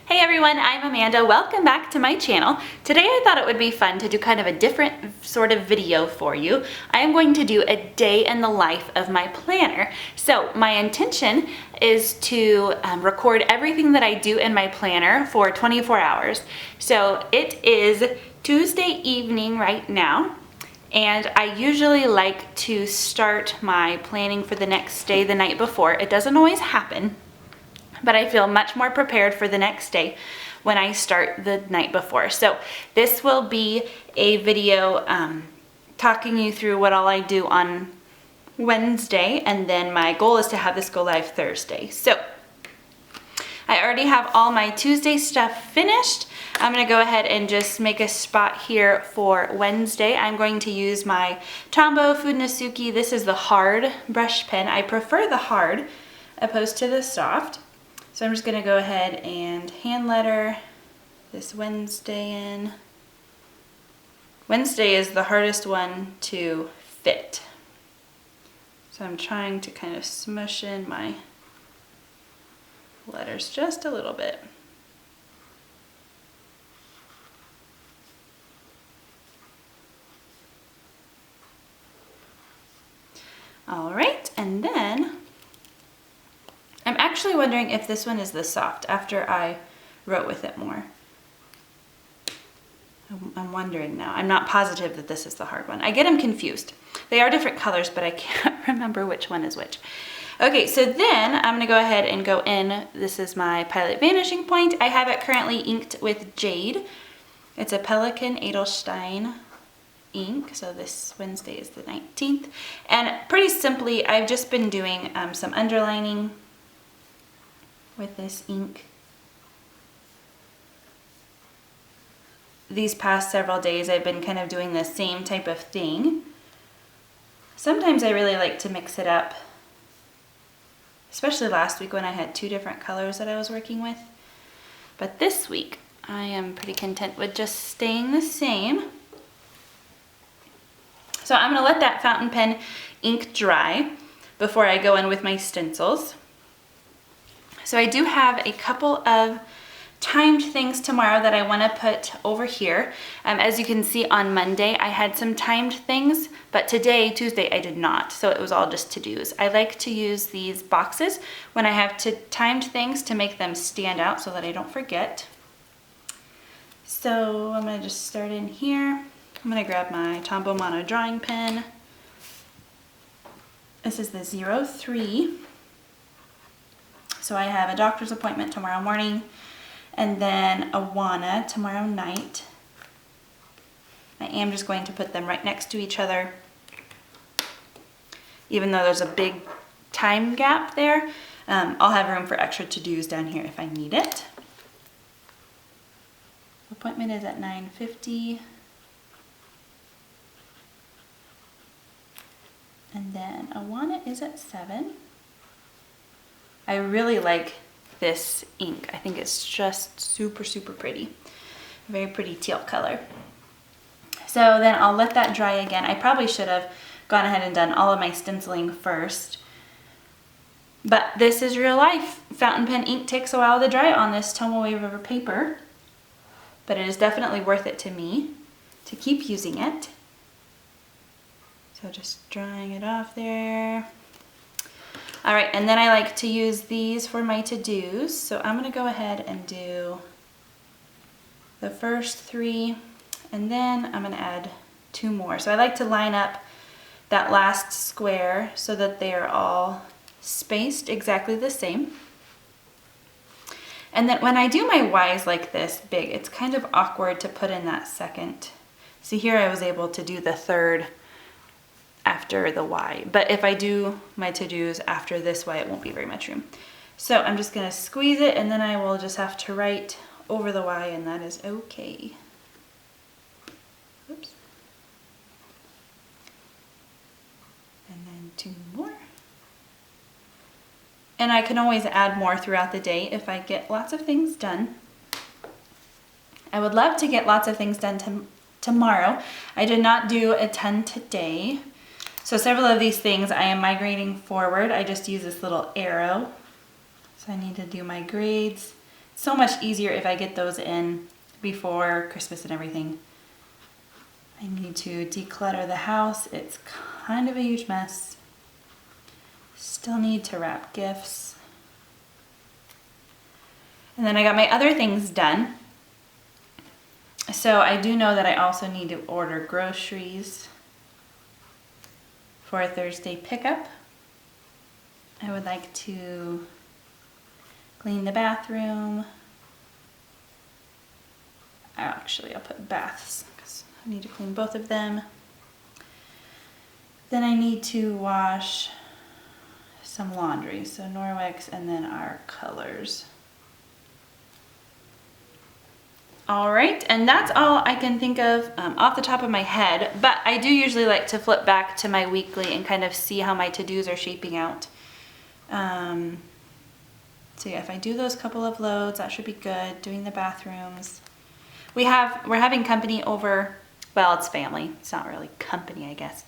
Hey everyone, I'm Amanda. Welcome back to my channel. Today I thought it would be fun to do kind of a different sort of video for you. I am going to do a day in the life of my planner. So my intention is to record everything that I do in my planner for 24 hours. So it is Tuesday evening right now. And I usually like to start my planning for the next day the night before. It doesn't always happen, but I feel much more prepared for the next day when I start the night before. So this will be a video talking you through what all I do on Wednesday, and then my goal is to have this go live Thursday. So I already have all my Tuesday stuff finished. I'm gonna go ahead and just make a spot here for Wednesday. I'm going to use my Tombow Fudenosuke. This is the hard brush pen. I prefer the hard opposed to the soft. So I'm just gonna go ahead and hand letter this Wednesday in. Wednesday is the hardest one to fit. So I'm trying to kind of smush in my letters just a little bit. All right, and then I'm actually wondering if this one is the soft after I wrote with it more. I'm wondering now. I'm not positive that this is the hard one. I get them confused. They are different colors, but I can't remember which one is which. Okay, so then I'm gonna go ahead and go in. This is my Pilot Vanishing Point. I have it currently inked with Jade. It's a Pelikan Edelstein ink, so this Wednesday is the 19th. And pretty simply, I've just been doing some underlining with this ink. These past several days I've been kind of doing the same type of thing. Sometimes I really like to mix it up, especially last week when I had two different colors that I was working with. But this week I am pretty content with just staying the same. So I'm gonna let that fountain pen ink dry before I go in with my stencils. So I do have a couple of timed things tomorrow that I want to put over here. As you can see on Monday, I had some timed things, but today, Tuesday, I did not. So it was all just to-dos. I like to use these boxes when I have timed things to make them stand out so that I don't forget. So I'm going to just start in here. I'm going to grab my Tombow Mono drawing pen. This is the 03. So I have a doctor's appointment tomorrow morning, and then a Wana tomorrow night. I am just going to put them right next to each other. Even though there's a big time gap there, I'll have room for extra to-dos down here if I need it. Appointment is at 9:50. And then a Wana is at 7. I really like this ink. I think it's just super, super pretty. Very pretty teal color. So then I'll let that dry again. I probably should have gone ahead and done all of my stenciling first. But this is real life. Fountain pen ink takes a while to dry on this Tomoe River paper. But it is definitely worth it to me to keep using it. So just drying it off there. All right, and then I like to use these for my to-dos. So I'm gonna go ahead and do the first 3, and then I'm gonna add 2 more. So I like to line up that last square so that they are all spaced exactly the same. And then when I do my Ys like this big, it's kind of awkward to put in that second. See, here I was able to do the third after the Y, but if I do my to-dos after this Y, it won't be very much room. So I'm just gonna squeeze it, and then I will just have to write over the Y, and that is okay. Oops. And then 2 more. And I can always add more throughout the day if I get lots of things done. I would love to get lots of things done tomorrow. I did not do a ton today. So several of these things I am migrating forward. I just use this little arrow. So I need to do my grades. so much easier if I get those in before Christmas and everything. I need to declutter the house. It's kind of a huge mess. Still need to wrap gifts. And then I got my other things done. So I do know that I also need to order groceries for a Thursday pickup. I would like to clean the bathroom. Actually, I'll put baths because I need to clean both of them. Then I need to wash some laundry, so Norwex and then our colors. All right, and that's all I can think of off the top of my head, but I do usually like to flip back to my weekly and kind of see how my to-dos are shaping out. So yeah, if I do those couple of loads, that should be good. Doing the bathrooms. We're having company over, well, it's family. It's not really company, I guess,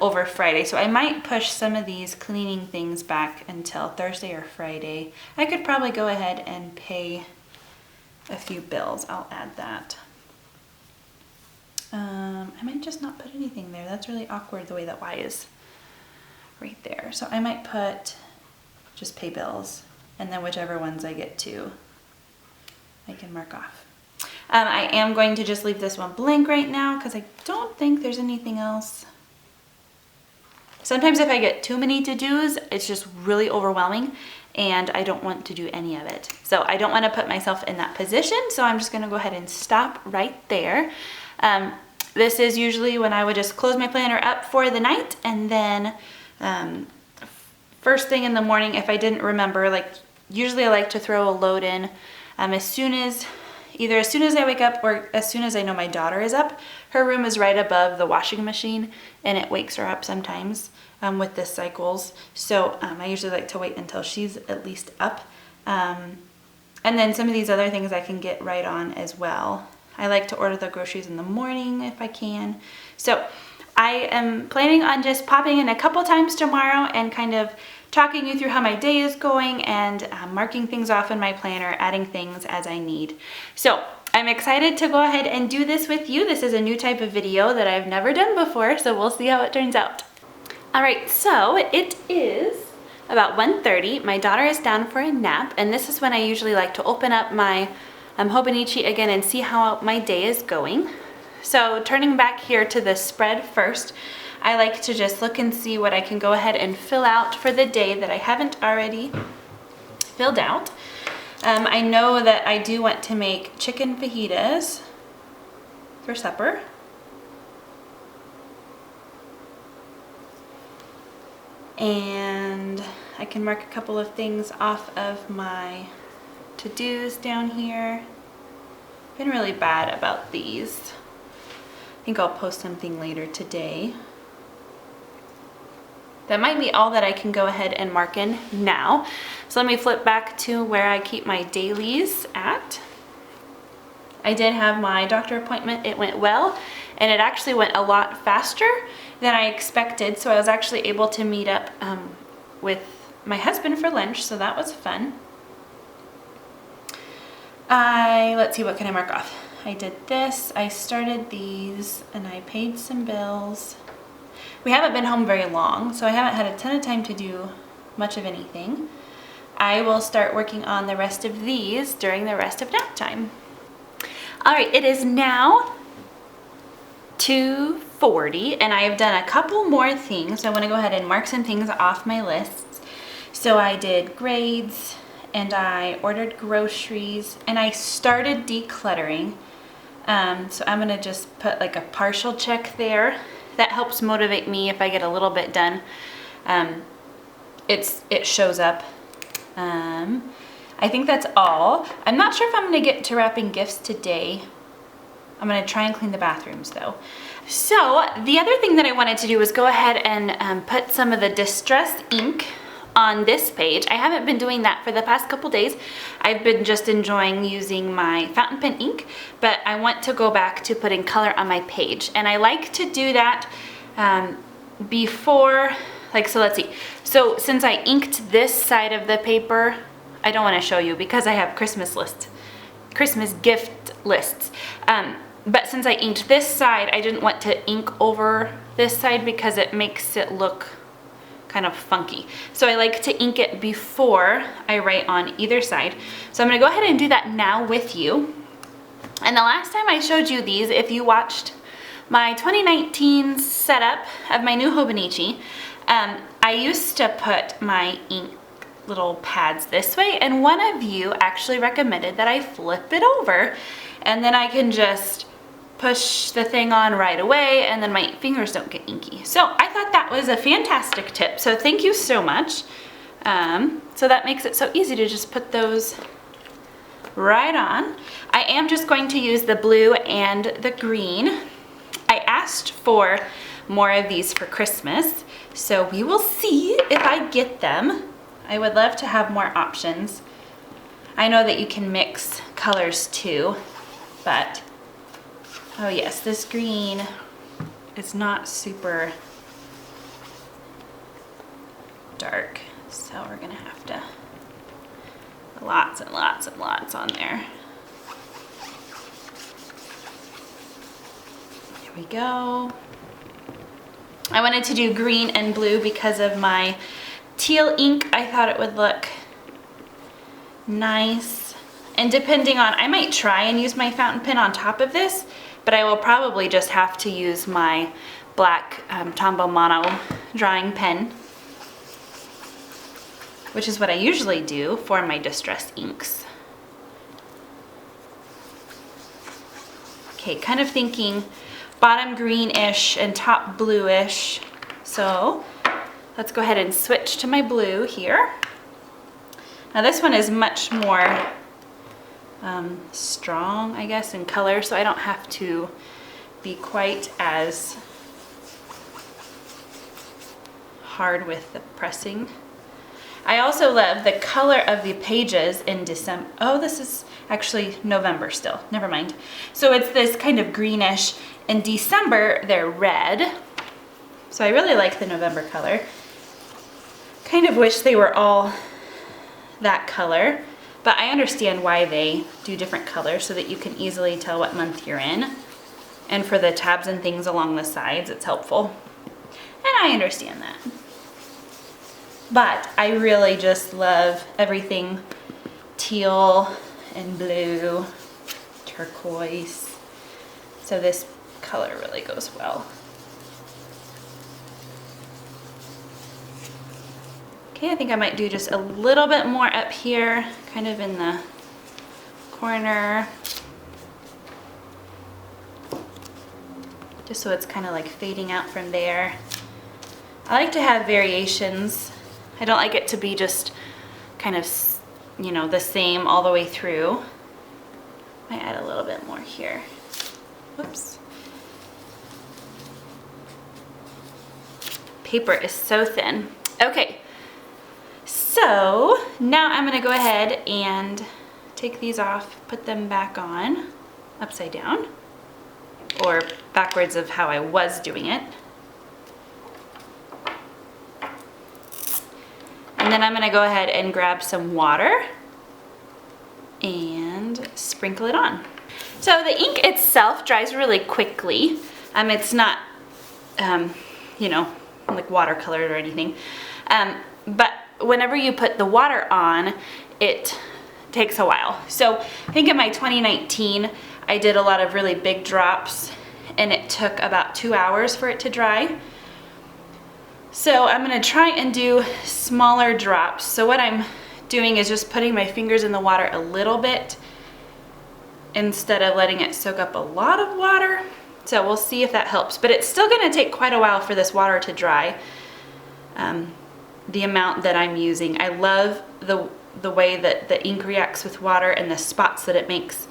over Friday. So I might push some of these cleaning things back until Thursday or Friday. I could probably go ahead and pay a few bills. I'll add that. I might just not put anything there. That's really awkward the way that Y is right there. So I might put just pay bills, and then whichever ones I get to, I can mark off. I am going to just leave this one blank right now because I don't think there's anything else. Sometimes if I get too many to-dos, it's just really overwhelming and I don't want to do any of it. So I don't want to put myself in that position, so I'm just going to go ahead and stop right there. This is usually when I would just close my planner up for the night, and then first thing in the morning, if I didn't remember, like usually I like to throw a load in either as soon as I wake up or as soon as I know my daughter is up. Her room is right above the washing machine and it wakes her up sometimes with the cycles. So I usually like to wait until she's at least up. And then some of these other things I can get right on as well. I like to order the groceries in the morning if I can. So I am planning on just popping in a couple times tomorrow and kind of talking you through how my day is going and marking things off in my planner, adding things as I need. So I'm excited to go ahead and do this with you. This is a new type of video that I've never done before, so we'll see how it turns out. All right, so it is about 1:30. My daughter is down for a nap, and this is when I usually like to open up my Hobonichi again and see how my day is going. So turning back here to the spread first, I like to just look and see what I can go ahead and fill out for the day that I haven't already filled out. I know that I do want to make chicken fajitas for supper. And I can mark a couple of things off of my to-dos down here. Been really bad about these. I think I'll post something later today. That might be all that I can go ahead and mark in now. So let me flip back to where I keep my dailies at. I did have my doctor appointment. It went well, and it actually went a lot faster than I expected. So I was actually able to meet up with my husband for lunch, so that was fun. Let's see, what can I mark off? I did this, I started these, and I paid some bills. We haven't been home very long, so I haven't had a ton of time to do much of anything. I will start working on the rest of these during the rest of nap time. All right, it is now 2:40, and I have done a couple more things. So I want to go ahead and mark some things off my lists. So I did grades, and I ordered groceries, and I started decluttering. So I'm gonna just put like a partial check there. That helps motivate me if I get a little bit done. It shows up. I think that's all. I'm not sure if I'm gonna get to wrapping gifts today. I'm gonna try and clean the bathrooms though. So the other thing that I wanted to do was go ahead and put some of the distress ink on this page. I haven't been doing that for the past couple days. I've been just enjoying using my fountain pen ink, but I want to go back to putting color on my page. And I like to do that before, so let's see. So since I inked this side of the paper I don't want to show you because I have Christmas gift lists. But since I inked this side, I didn't want to ink over this side because it makes it look kind of funky. So I like to ink it before I write on either side. So I'm gonna go ahead and do that now with you. And the last time I showed you these, if you watched my 2019 setup of my new Hobonichi, I used to put my ink little pads this way, and one of you actually recommended that I flip it over, and then I can just push the thing on right away, and then my fingers don't get inky. So I thought that was a fantastic tip, so thank you so much. So that makes it so easy to just put those right on. I am just going to use the blue and the green. I asked for more of these for Christmas, so we will see if I get them. I would love to have more options. I know that you can mix colors too, but oh yes, this green is not super dark, so we're gonna have to lots and lots and lots on there. There we go. I wanted to do green and blue because of my teal ink. I thought it would look nice. And depending on, I might try and use my fountain pen on top of this, but I will probably just have to use my black Tombow Mono drawing pen, which is what I usually do for my distress inks. Okay, kind of thinking bottom greenish and top bluish. So let's go ahead and switch to my blue here. Now this one is much more strong, I guess, in color, so I don't have to be quite as hard with the pressing. I also love the color of the pages in December. Oh, this is actually November still, never mind. So it's this kind of greenish. In December, they're red. So I really like the November color. Kind of wish they were all that color, but I understand why they do different colors so that you can easily tell what month you're in. And for the tabs and things along the sides, it's helpful. And I understand that. But I really just love everything teal and blue, turquoise. So this color really goes well. Okay, I think I might do just a little bit more up here, kind of in the corner. Just so it's kind of like fading out from there. I like to have variations. I don't like it to be just kind of, you know, the same all the way through. I add a little bit more here. Whoops. Paper is so thin. Okay, so now I'm gonna go ahead and take these off, put them back on, upside down, or backwards of how I was doing it. And then I'm gonna go ahead and grab some water and sprinkle it on. So the ink itself dries really quickly. It's not, you know, like watercolor or anything. But whenever you put the water on, it takes a while. So I think in my 2019, I did a lot of really big drops and it took about 2 hours for it to dry. So I'm gonna try and do smaller drops. So what I'm doing is just putting my fingers in the water a little bit instead of letting it soak up a lot of water. So we'll see if that helps, but it's still gonna take quite a while for this water to dry, the amount that I'm using. I love the way that the ink reacts with water and the spots that it makes.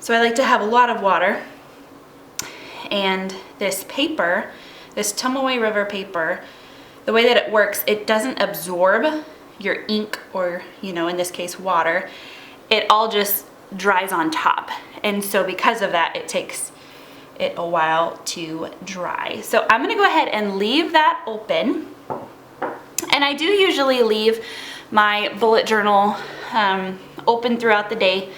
So I like to have a lot of water. And this paper, this Tomoe River paper, the way that it works, it doesn't absorb your ink or, you know, in this case, water. It all just dries on top. And so because of that, it takes it a while to dry. So I'm gonna go ahead and leave that open. And I do usually leave my bullet journal open throughout the day,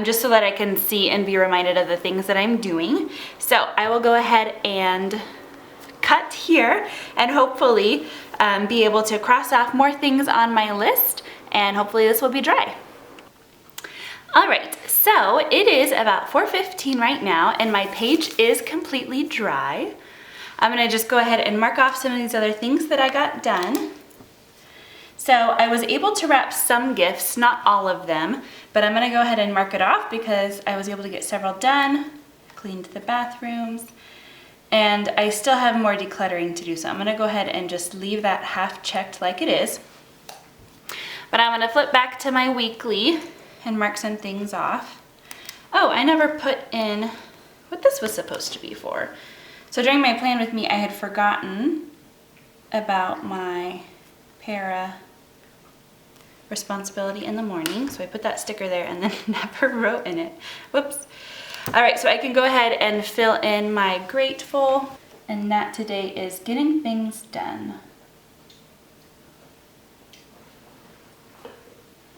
just so that I can see and be reminded of the things that I'm doing. So I will go ahead and cut here and hopefully be able to cross off more things on my list, and hopefully this will be dry. All right, so it is about 4:15 right now and my page is completely dry. I'm gonna just go ahead and mark off some of these other things that I got done. So I was able to wrap some gifts, not all of them, but I'm gonna go ahead and mark it off because I was able to get several done, cleaned the bathrooms, and I still have more decluttering to do. So I'm gonna go ahead and just leave that half checked like it is. But I'm gonna flip back to my weekly and mark some things off. Oh, I never put in what this was supposed to be for. So during my plan with me, I had forgotten about my para responsibility in the morning. So I put that sticker there and then never wrote in it. Whoops. All right, so I can go ahead and fill in my grateful, and that today is getting things done.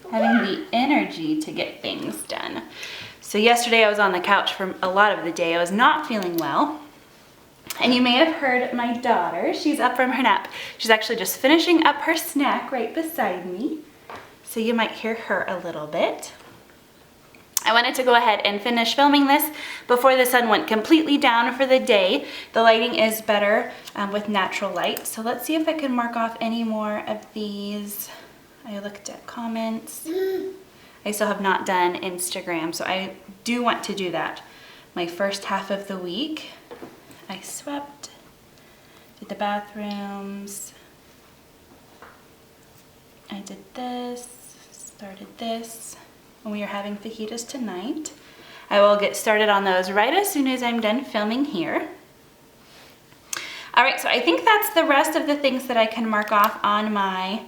Having the energy to get things done. So yesterday I was on the couch for a lot of the day. I was not feeling well. And you may have heard my daughter, she's up from her nap. She's actually just finishing up her snack right beside me. So you might hear her a little bit. I wanted to go ahead and finish filming this before the sun went completely down for the day. The lighting is better with natural light. So let's see if I can mark off any more of these. I looked at comments. I still have not done Instagram, so I do want to do that. My first half of the week, I swept, did the bathrooms, I did this, started this, and we are having fajitas tonight. I will get started on those right as soon as I'm done filming here. All right, so I think that's the rest of the things that I can mark off on my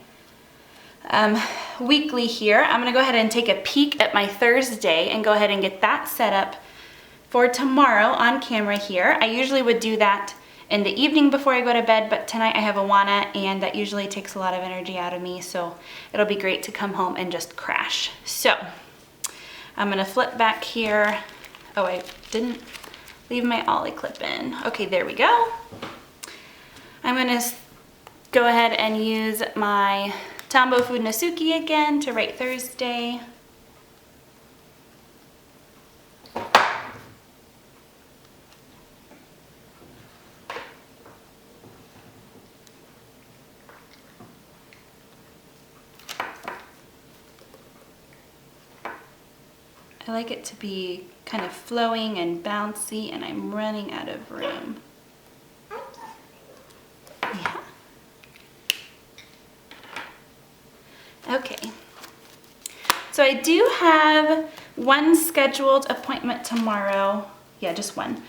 weekly here. I'm gonna go ahead and take a peek at my Thursday and go ahead and get that set up for tomorrow on camera here. I usually would do that in the evening before I go to bed, but tonight I have Awana and that usually takes a lot of energy out of me, so it'll be great to come home and just crash. So I'm gonna flip back here. Oh, I didn't leave my ollie clip in. Okay, there we go. I'm gonna go ahead and use my Tombow Food Nasuki again to write Thursday. I like it to be kind of flowing and bouncy, and I'm running out of room. Yeah. Okay. So I do have one scheduled appointment tomorrow. Yeah, just one.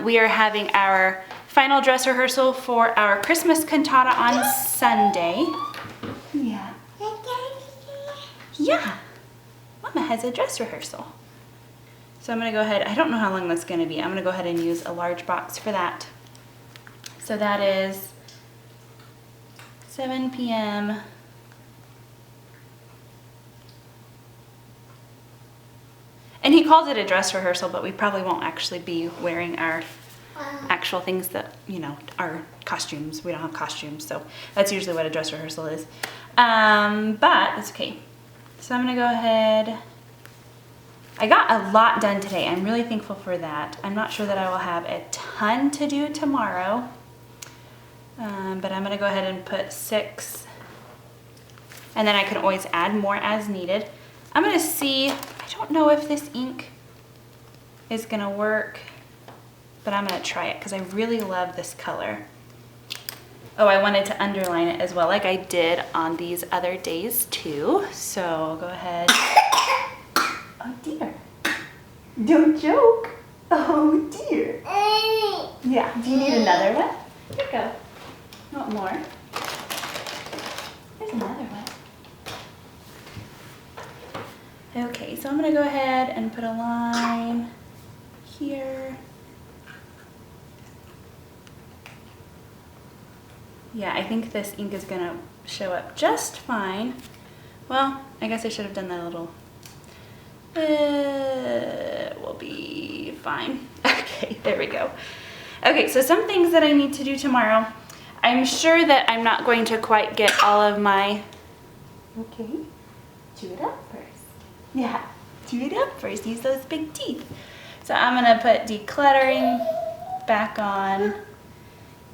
We are having our final dress rehearsal for our Christmas cantata on Sunday. Yeah. Yeah. Mama has a dress rehearsal. So I'm gonna go ahead, I don't know how long that's gonna be. I'm gonna go ahead and use a large box for that. So that is 7 p.m. And he calls it a dress rehearsal, but we probably won't actually be wearing our actual things that, you know, our costumes. We don't have costumes, so that's usually what a dress rehearsal is. But that's okay. So I'm gonna go ahead. I got a lot done today. I'm really thankful for that. I'm not sure that I will have a ton to do tomorrow, but I'm gonna go ahead and put 6, and then I can always add more as needed. I'm gonna see, I don't know if this ink is gonna work, but I'm gonna try it because I really love this color. Oh, I wanted to underline it as well, like I did on these other days too. So I'll go ahead. Oh dear. Don't joke. Oh dear. Yeah, do you need another one? Here you go. Want more? There's another one. Okay, so I'm gonna go ahead and put a line here. Yeah, I think this ink is gonna show up just fine Well, I guess I should have done that a little. We'll be fine. Okay, there we go. Okay, so some things that I need to do tomorrow. I'm sure that I'm not going to quite get all of my... Okay, chew it up first. Yeah, chew it up first. Use those big teeth. So I'm gonna put decluttering back on,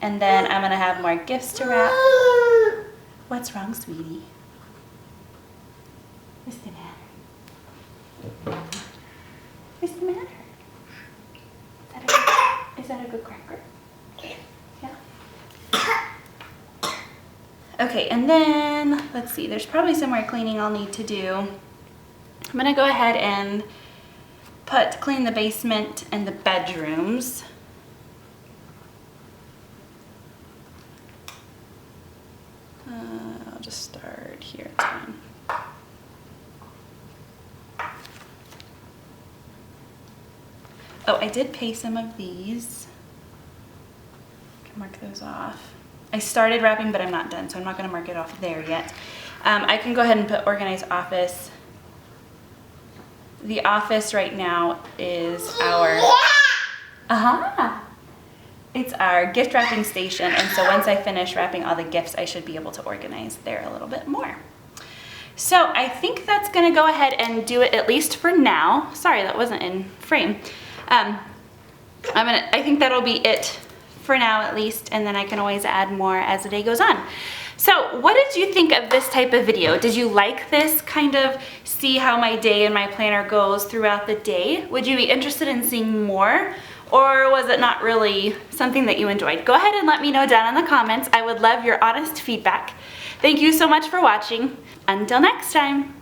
and then I'm gonna have more gifts to wrap. What's wrong, sweetie? What's the matter? What's the matter? Is that a good cracker? Yeah. Okay, and then, let's see, there's probably some more cleaning I'll need to do. I'm gonna go ahead and clean the basement and the bedrooms. I'll just start here at time. Oh, I did pay some of these. I can mark those off. I started wrapping, but I'm not done, so I'm not gonna mark it off there yet. I can go ahead and put organized office. The office right now is our, it's our gift wrapping station, and so once I finish wrapping all the gifts, I should be able to organize there a little bit more. So I think that's gonna go ahead and do it, at least for now. Sorry, that wasn't in frame. I think that'll be it for now at least, and then I can always add more as the day goes on. So what did you think of this type of video? Did you like this kind of see how my day and my planner goes throughout the day? Would you be interested in seeing more? Or was it not really something that you enjoyed? Go ahead and let me know down in the comments. I would love your honest feedback. Thank you so much for watching. Until next time.